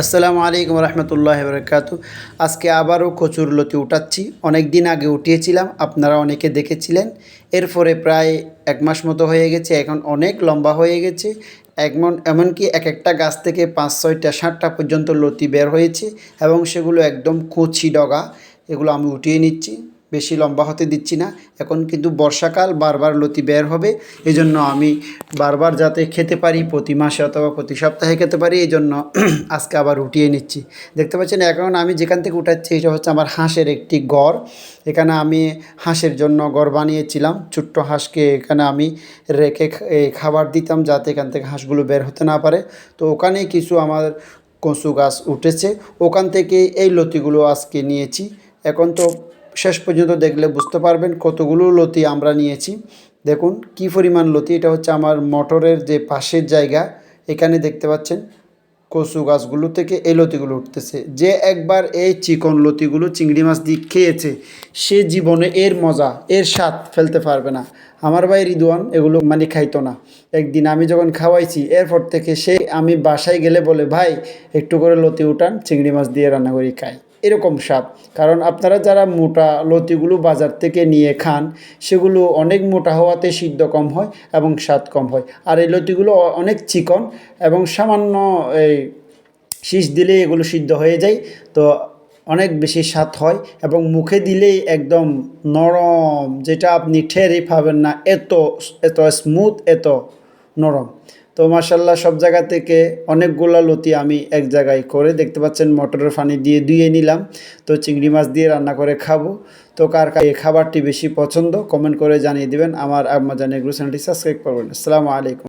আসসালামু আলাইকুম রহমতুল্লাহ বরকাত। আজকে আবারও কচুর লতি উঠাচ্ছি। অনেক দিন আগে উঠিয়েছিলাম, আপনারা অনেকে দেখেছিলেন। এরপরে প্রায় 1 মাস মতো হয়ে গেছে, এখন অনেক লম্বা হয়ে গেছে। এমনকি এক একটা গাছ থেকে 5, 6টা 7টা পর্যন্ত লতি বের হয়েছে এবং সেগুলো একদম কচি ডগা। এগুলো আমি উঠিয়ে নিচ্ছি, বেশি লম্বা হতে দিচ্ছি না। এখন কিন্তু বর্ষাকাল, বারবার লতি বের হবে। এজন্য আমি বারবার যাতে খেতে পারি, প্রতি মাসে অথবা প্রতি সপ্তাহে খেতে পারি, এই জন্য আজকে আবার উঠিয়ে নিচ্ছি। দেখতে পাচ্ছেন এখন আমি যেখান থেকে উঠাচ্ছি এটা হচ্ছে আমার হাঁসের একটি ঘর। এখানে আমি হাঁসের জন্য ঘর বানিয়েছিলাম। ছোট্ট হাঁসকে এখানে আমি রেখে খাবার দিতাম যাতে এখান থেকে হাঁসগুলো বের হতে না পারে। তো ওখানেই কিছু আমার কচু গাছ উঠেছে, ওখান থেকে এই লতিগুলো আজকে নিয়েছি। এখন তো শেষ পর্যন্ত দেখলে বুঝতে পারবেন কতগুলো লতি আমরা নিয়েছি। দেখুন কি পরিমাণ লতি। এটা হচ্ছে আমার মোটরের যে পাশের জায়গা, এখানে দেখতে পাচ্ছেন কচু গাছগুলো থেকে এই লতিগুলো উঠতেছে। যে একবার এই চিকন লতিগুলো চিংড়ি মাছ দিয়ে খেয়েছে, সে জীবনে এর মজা, এর স্বাদ ফেলতে পারবে না। আমার ভাই রিদওয়ান এগুলো মানে খাইতো না। একদিন আমি যখন খাওয়াইছি, এরপর থেকে সে আমি বাসায় গেলে বলে, ভাই একটু করে লতি উঠান, চিংড়ি মাছ দিয়ে রান্না করি খাই। এরকম স্বাদ। কারণ আপনারা যারা মোটা লতিগুলো বাজার থেকে নিয়ে খান, সেগুলো অনেক মোটা হওয়াতে সিদ্ধ কম হয় এবং স্বাদ কম হয়। আর এই লতিগুলো অনেক চিকন এবং সামান্য এই শীষ দিলেই এগুলো সিদ্ধ হয়ে যায়। তো অনেক বেশি স্বাদ হয় এবং মুখে দিলেই একদম নরম, যেটা আপনি টেরই পাবেন না, এত এত স্মুথ, এত নরম। তো মাশাল্লাহ সব জায়গা থেকে অনেকগুলো লতি আমি এক জায়গায় করে, দেখতে পাচ্ছেন মোটরের পানি দিয়ে ধুয়ে নিলাম। তো চিংড়ি মাছ দিয়ে রান্না করে খাবো। তো কার কার এই খাবারটি বেশি পছন্দ কমেন্ট করে জানিয়ে দিবেন। আমার আম্মা জান এগ্রো চ্যানেলটি সাবস্ক্রাইব করবেন। আসসালামু আলাইকুম।